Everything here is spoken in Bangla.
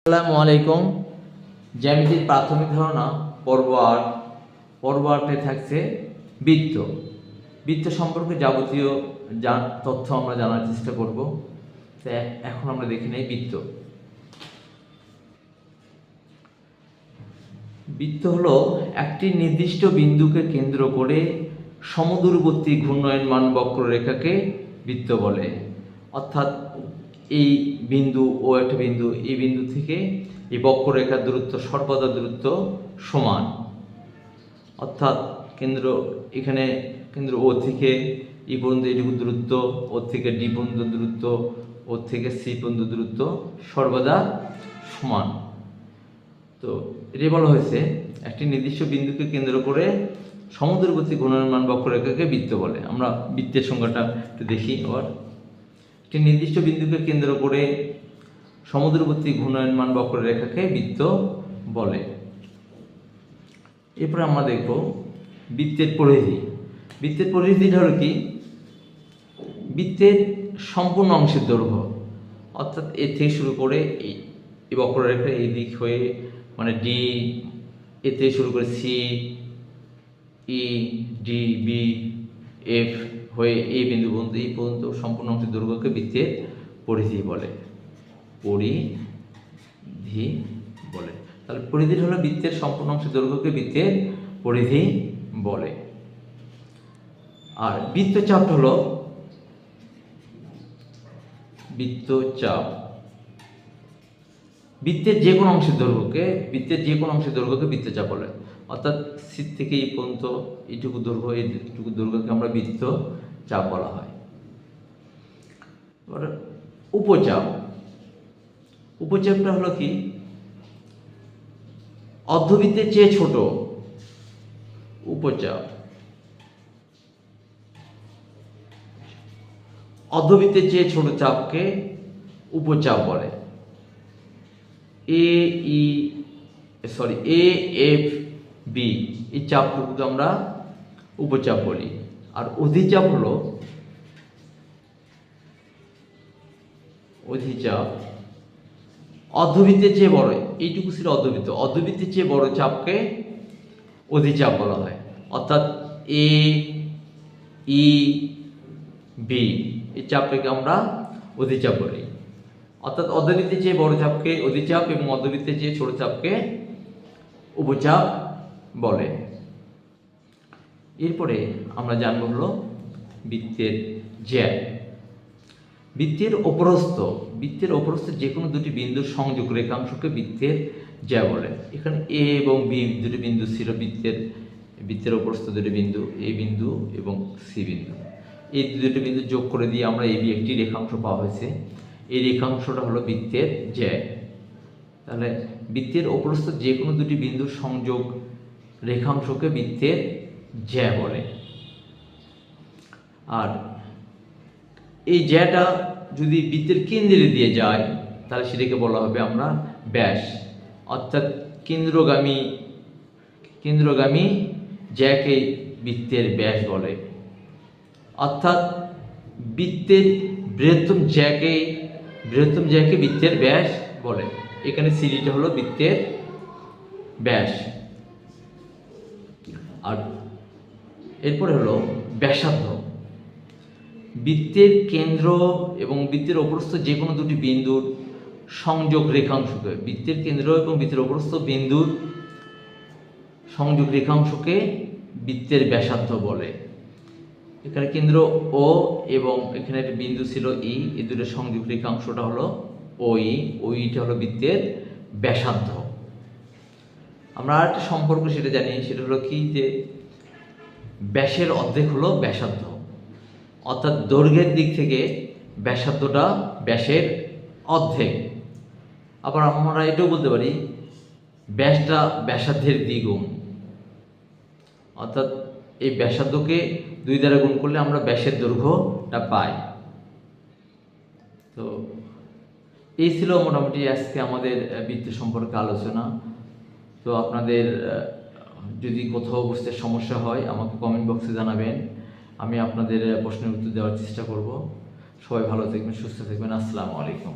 আসসালামু আলাইকুম। জ্যামিতির প্রাথমিক ধারণা পর্ব 8 থাকছে বৃত্ত। বৃত্ত সম্পর্কে যাবতীয় তথ্য আমরা জানার চেষ্টা করব। তো এখন আমরা দেখে নেই বৃত্ত। বৃত্ত হলো একটি নির্দিষ্ট বিন্দুকে কেন্দ্র করে সমদূরবর্তী ঘূর্ণায়মান বক্ররেখাকে বৃত্ত বলে। অর্থাৎ এই বিন্দু ও একটা বিন্দু, এই বিন্দু থেকে এই বক্ররেখার দূরত্ব সর্বদা দূরত্ব সমান। অর্থাৎ এখানে কেন্দ্র ও থেকে ই পর্যন্ত এইটুকু দূরত্ব, ওর থেকে ডি পর্যন্ত দূরত্ব, ওর থেকে সি পর্যন্ত দূরত্ব সর্বদা সমান। তো এটাই বলা হয়েছে একটি নির্দিষ্ট বিন্দুকে কেন্দ্র করে সমদূরবর্তী ঘূর্ণায়মান বক্ররেখাকে বৃত্ত বলে। আমরা বৃত্তের সংজ্ঞাটা একটু দেখি। আবার একটি নির্দিষ্ট বিন্দুকে কেন্দ্র করে সমদূরবর্তী ঘূর্ণায়মান বক্ররেখাকে বৃত্ত বলে। এরপরে আমরা দেখব বৃত্তের পরিধি। বৃত্তের পরিধিটা হলো কি? বৃত্তের সম্পূর্ণ অংশের দৈর্ঘ্য, অর্থাৎ এর থেকে শুরু করে এই বক্ররেখার এই দিক হয়ে মানে ডি, এ থেকে শুরু করে সি, ই, ডি, বি, এফ হয়ে এই বিন্দু পর্যন্ত, এই পর্যন্ত সম্পূর্ণ অংশের দৈর্ঘ্যকে বৃত্তের পরিধি বলে। তাহলে পরিধি হলো বৃত্তের সম্পূর্ণ অংশের দৈর্ঘ্যকে বৃত্তের পরিধি বলে। আর বৃত্তচাপ হলো বৃত্তের যে কোনো অংশের দৈর্ঘ্যকে বৃত্তচাপ বলে। অর্থাৎ সি থেকে এই পর্যন্ত এইটুকু দৈর্ঘ্যকে আমরা বৃত্তচাপ বলা হয়। উপচাপটা হলো কি? অর্ধবৃত্তের চেয়ে ছোট উপচাপ। অর্ধবৃত্তের চেয়ে ছোট চাপকে উপচাপ বলে। এ এফ বি এই চাপটুকুকে আমরা উপচাপ বলি। আর অধিচাপ হলো অর্ধবৃত্তের চেয়ে বড়, এইটুকু ছিল অর্ধবৃত্তের চেয়ে বড় চাপকে অধিচাপ বলা হয়। অর্থাৎ এ ই বি এই চাপটাকে আমরা অধিচাপ বলি। অর্থাৎ অর্ধবৃত্তের চেয়ে বড় চাপকে অধিচাপ এবং অর্ধবৃত্তের চেয়ে ছোট চাপকে উপচাপ বলে। এরপরে আমরা জানবো হলো বৃত্তের জ্যা। বৃত্তের অপরস্থ যে কোনো দুটি বিন্দুর সংযোগ রেখাংশকে বৃত্তের জ্যা বলে। এখানে এ এবং বি দুটি বিন্দু ছিল বৃত্তের অপরস্থ দুটি বিন্দু, এ বিন্দু এবং সি বিন্দু। এই দুটি বিন্দু যোগ করে দিয়ে আমরা এই বি একটি রেখাংশ পাওয়া হয়েছে। এই রেখাংশটা হলো বৃত্তের জ্যা। তাহলে বৃত্তের অপরস্থ যে কোনো দুটি বিন্দুর সংযোগ রেখাংশকে বৃত্তের জ্যা বলে। আর এই জ্যাটা যদি বৃত্তের কেন্দ্রে দিয়ে যায় তাহলে সেটাকে বলা হবে আমরা ব্যাস। অর্থাৎ কেন্দ্রগামী জ্যাকে বৃত্তের ব্যাস বলে। অর্থাৎ বৃত্তের বৃহত্তম জ্যাকে বৃত্তের ব্যাস বলে। এখানে সিডিটা হলো বৃত্তের ব্যাস। আর এরপরে হলো ব্যাসার্ধ। বৃত্তের কেন্দ্র এবং বৃত্তের অপরস্থ যে কোনো দুটি বিন্দুর সংযোগ রেখাংশকে বৃত্তের কেন্দ্র এবং বৃত্তের অপরস্থ বিন্দুর সংযোগ রেখাংশকে বৃত্তের ব্যাসার্ধ বলে। এখানে কেন্দ্র ও এবং এখানে একটা বিন্দু ছিল ই, এই দুটোর সংযোগ রেখাংশটা হলো ওইটা হলো বৃত্তের ব্যাসার্ধ। আমরা আরেকটা সম্পর্ক সেটা জানি, সেটা হলো কি যে ব্যাসের অর্ধেক হলো ব্যাসার্ধ। অর্থাৎ দৈর্ঘ্যের দিক থেকে ব্যাসার্ধটা ব্যাসের অর্ধেক। আবার আমরা এটাও বলতে পারি ব্যাসটা ব্যাসার্ধের দ্বিগুণ। অর্থাৎ এই ব্যাসার্ধকে 2 দ্বারা গুণ করলে আমরা ব্যাসের দৈর্ঘ্যটা পাই। তো এই ছিল মোটামুটি আজকে আমাদের বৃত্ত সম্পর্কে আলোচনা। তো আপনাদের যদি কোথাও বুঝতে সমস্যা হয় আমাকে কমেন্ট বক্সে জানাবেন, আমি আপনাদের প্রশ্নের উত্তর দেওয়ার চেষ্টা করব। সবাই ভালো থাকবেন, সুস্থ থাকবেন। আসসালামু আলাইকুম।